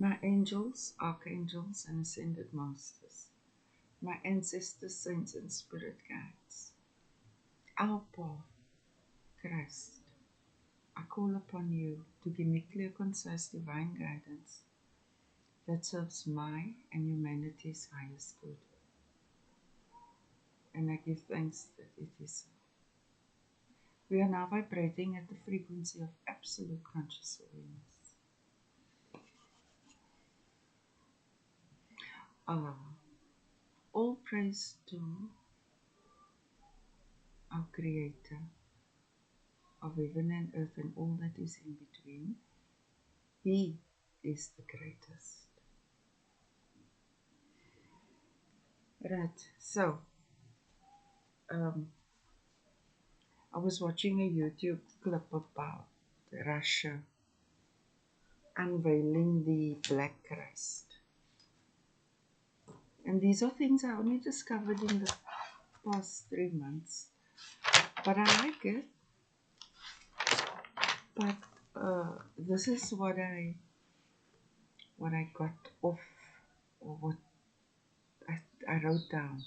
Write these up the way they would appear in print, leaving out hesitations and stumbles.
My angels, archangels, and ascended masters, my ancestors, saints, and spirit guides, our path, Christ, I call upon you to give me clear, concise, divine guidance that serves my and humanity's highest good. And I give thanks that it is so. We are now vibrating at the frequency of absolute conscious awareness. All praise to our Creator of heaven and earth and all that is in between. He is the greatest. Right, so I was watching a YouTube clip about Russia unveiling the Black Christ. And these are things I only discovered in the past 3 months. But I like it. But this is what I got off, or what I wrote down.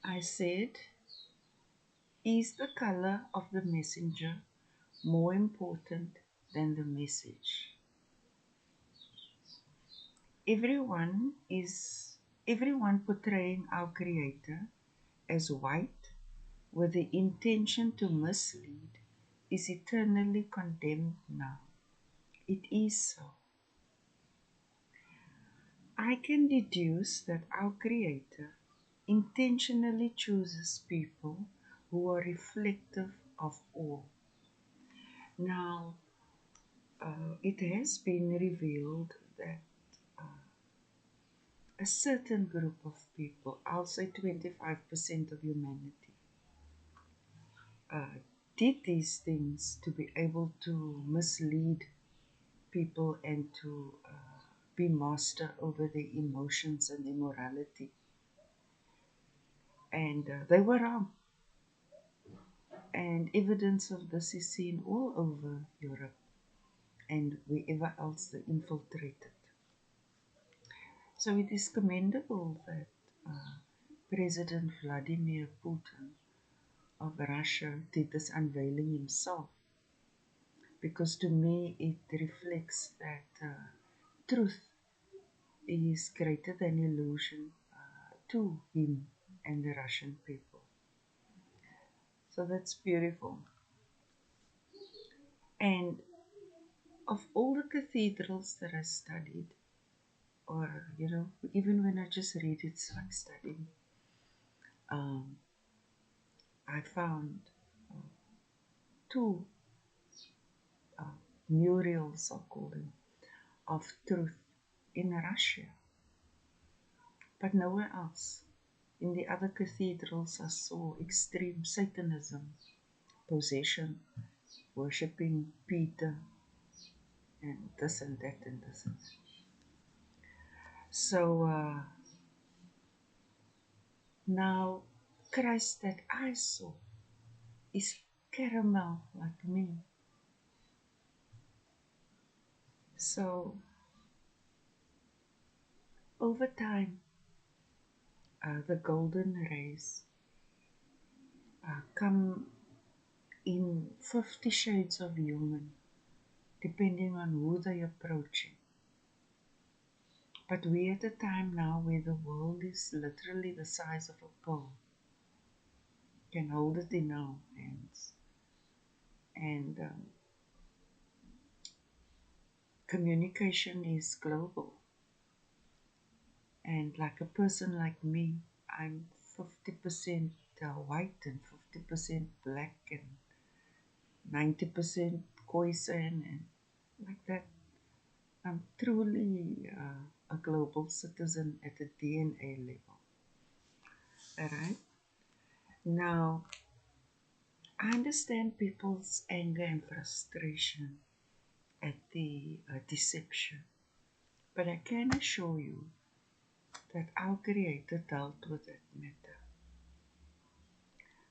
I said, is the color of the messenger more important than the message? Everyone portraying our Creator as white with the intention to mislead is eternally condemned now. It is so. I can deduce that our Creator intentionally chooses people who are reflective of all. Now, it has been revealed that a certain group of people, I'll say 25% of humanity, did these things to be able to mislead people and to be master over their emotions and immorality. And they were wrong. And evidence of this is seen all over Europe and wherever else they infiltrated. So it is commendable that President Vladimir Putin of Russia did this unveiling himself, because to me it reflects that truth is greater than illusion to him and the Russian people. So that's beautiful. And of all the cathedrals that I studied, or even when I just read it, it's like studying, I found two murals, I'll call them, of truth in Russia, but nowhere else. In the other cathedrals, I saw extreme Satanism, possession, worshipping Peter, and this and that and this and that. So now Christ that I saw is caramel like me. So over time, the golden rays come in 50 shades of human, depending on who they're approaching. But we're at a time now where the world is literally the size of a pearl. Can hold it in our hands. And communication is global. And like a person like me, I'm 50% white and 50% black and 90% Khoisan and like that. I'm truly a global citizen at a DNA level. Alright? Now, I understand people's anger and frustration at the deception, but I can assure you that our Creator dealt with that matter.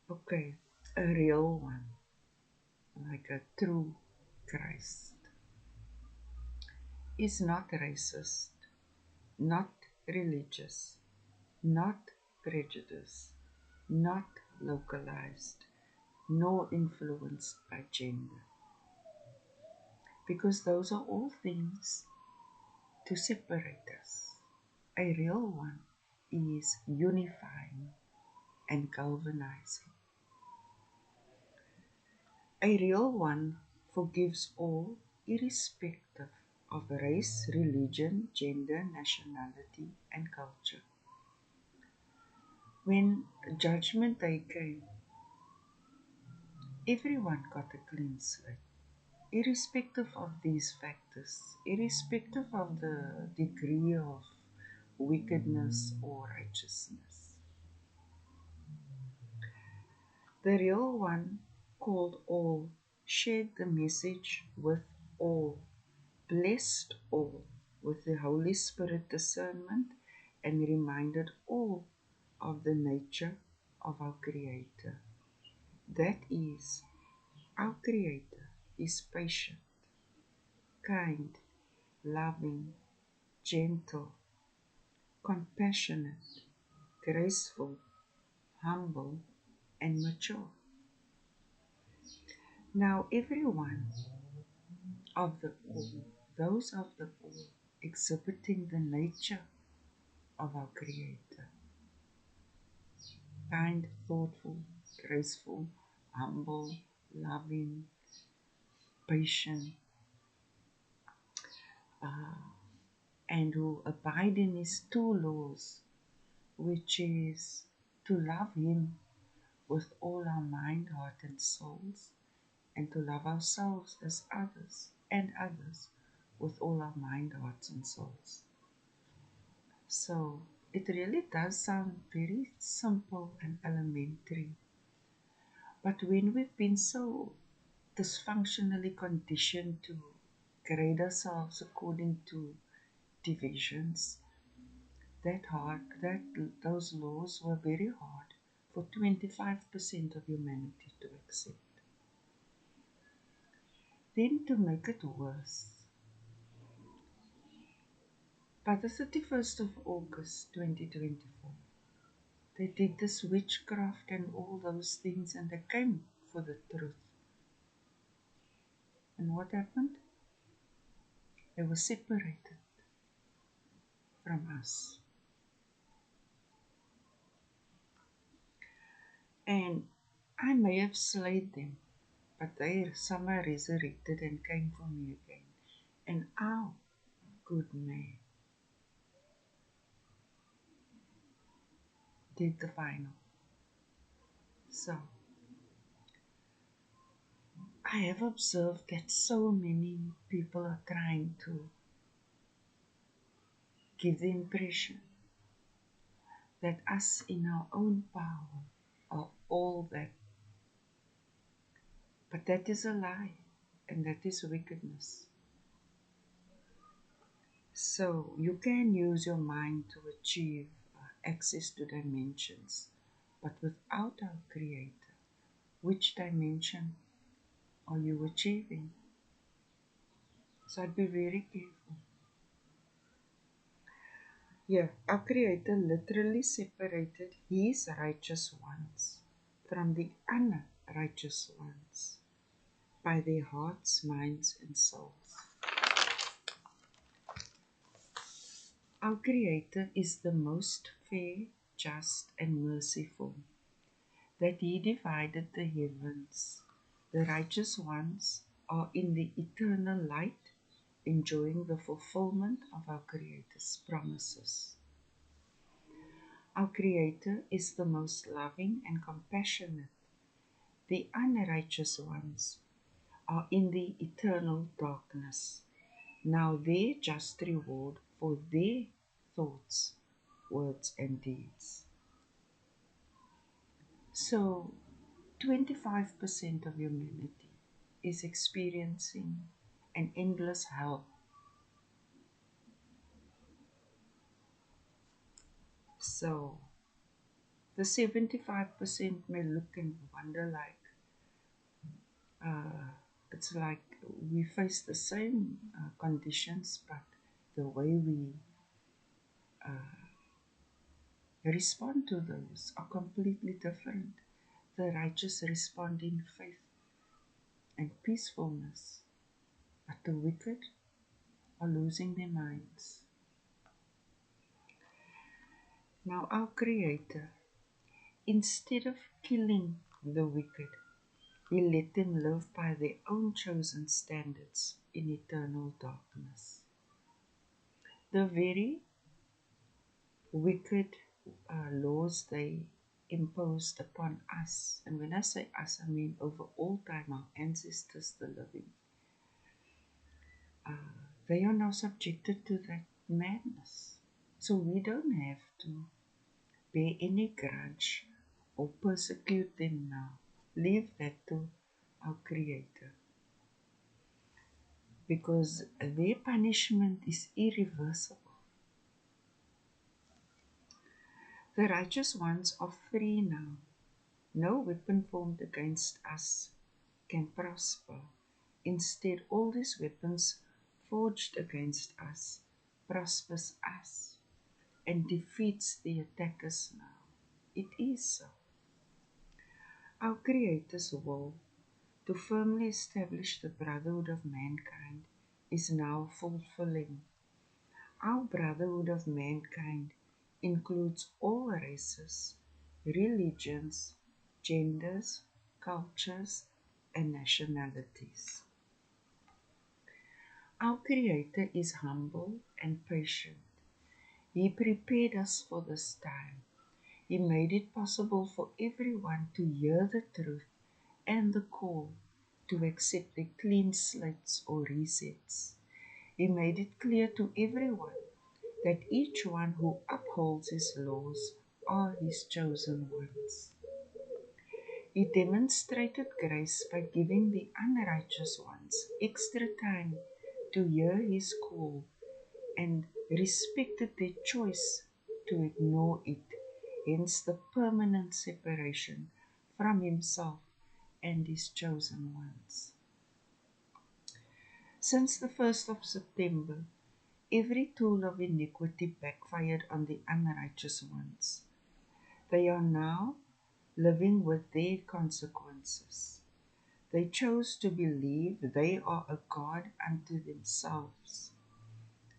Okay, a real one, like a true Christ. is not racist, not religious, not prejudiced, not localized, nor influenced by gender. Because those are all things to separate us. A real one is unifying and galvanizing. A real one forgives all, irrespective of race, religion, gender, nationality, and culture. When Judgment Day came, everyone got a clean slate, irrespective of these factors, irrespective of the degree of wickedness or righteousness. The real one called all, shared the message with all, blessed all with the Holy Spirit discernment, and reminded all of the nature of our Creator. That is, our Creator is patient, kind, loving, gentle, compassionate, graceful, humble, and mature. Now, everyone of the all, those of the all, exhibiting the nature of our Creator, kind, thoughtful, graceful, humble, loving, patient, and who abide in His two laws, which is to love Him with all our mind, heart, and souls, and to love ourselves as others and others with all our mind, hearts, and souls. So it really does sound very simple and elementary. But when we've been so dysfunctionally conditioned to grade ourselves according to divisions, that those laws were very hard for 25% of humanity to accept. Then to make it worse, by the 31st of August 2024, they did this witchcraft and all those things, and they came for the truth. And what happened? They were separated from us. And I may have slayed them, but they somehow resurrected and came for me again. And our good man did the final. So I have observed that so many people are trying to give the impression that us in our own power are all that. But that is a lie, and that is wickedness. So you can use your mind to achieve access to dimensions, but without our Creator, which dimension are you achieving? So I'd be very careful. Yeah, our Creator literally separated His righteous ones from the unrighteous ones by their hearts, minds, and souls. Our Creator is the most fair, just, and merciful, that He divided the heavens. The righteous ones are in the eternal light, enjoying the fulfillment of our Creator's promises. Our Creator is the most loving and compassionate. The unrighteous ones are in the eternal darkness, now their just reward for their thoughts, words, and deeds. So, 25% of humanity is experiencing an endless hell. So, the 75% may look and wonder like, it's like We face the same conditions, but the way we respond to those are completely different. The righteous respond in faith and peacefulness, but the wicked are losing their minds. Now, our Creator, instead of killing the wicked, He let them live by their own chosen standards in eternal darkness. The very wicked laws they imposed upon us, and when I say us, I mean over all time, our ancestors, the living, they are now subjected to that madness. So we don't have to bear any grudge or persecute them now. Leave that to our Creator, because their punishment is irreversible. The righteous ones are free now. No weapon formed against us can prosper. Instead, all these weapons forged against us prospers us and defeats the attackers now. It is so. Our Creator's will to firmly establish the brotherhood of mankind is now fulfilling. Our brotherhood of mankind includes all races, religions, genders, cultures, and nationalities. Our Creator is humble and patient. He prepared us for this time. He made it possible for everyone to hear the truth and the call to accept the clean slates or resets. He made it clear to everyone that each one who upholds His laws are His chosen ones. He demonstrated grace by giving the unrighteous ones extra time to hear His call and respected their choice to ignore it, hence the permanent separation from Himself and His chosen ones. Since the 1st of September, every tool of iniquity backfired on the unrighteous ones. They are now living with their consequences. They chose to believe they are a God unto themselves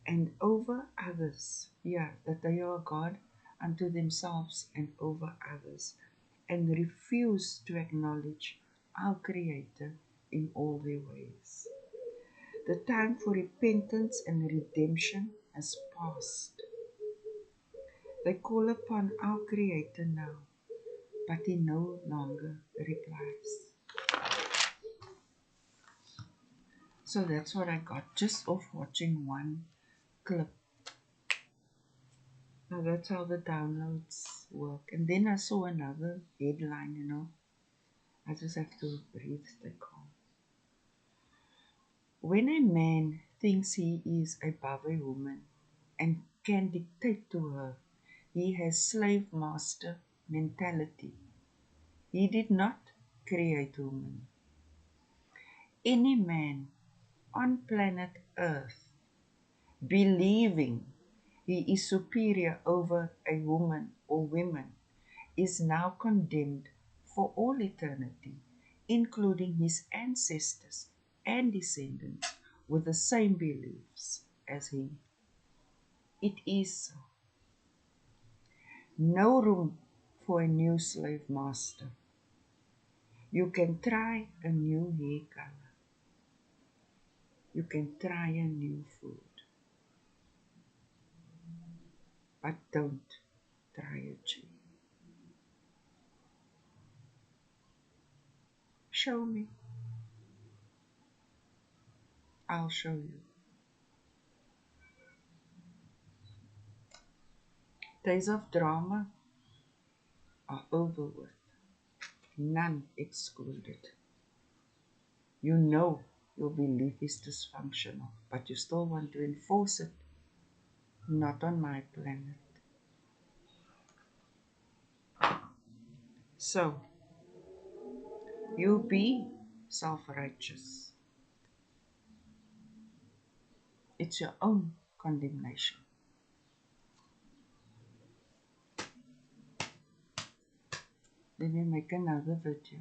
and over others. That they are a God unto themselves and over others, and refuse to acknowledge our Creator in all their ways. The time for repentance and redemption has passed. They call upon our Creator now, but He no longer replies. So that's what I got just off watching one clip. Now that's how the downloads work. And then I saw another headline, I just have to breathe, stay calm. When a man thinks he is above a woman and can dictate to her, he has slave master mentality. He did not create woman. Any man on planet Earth believing he is superior over a woman or women is now condemned for all eternity, including his ancestors and descendants with the same beliefs as he. It is so. No room for a new slave master. You can try a new hair color. You can try a new food. But don't try a G. Show me. I'll show you. Days of drama are over with. None excluded. You know your belief is dysfunctional, but you still want to enforce it. Not on my planet. So, you be self-righteous. It's your own condemnation. Then we make another video.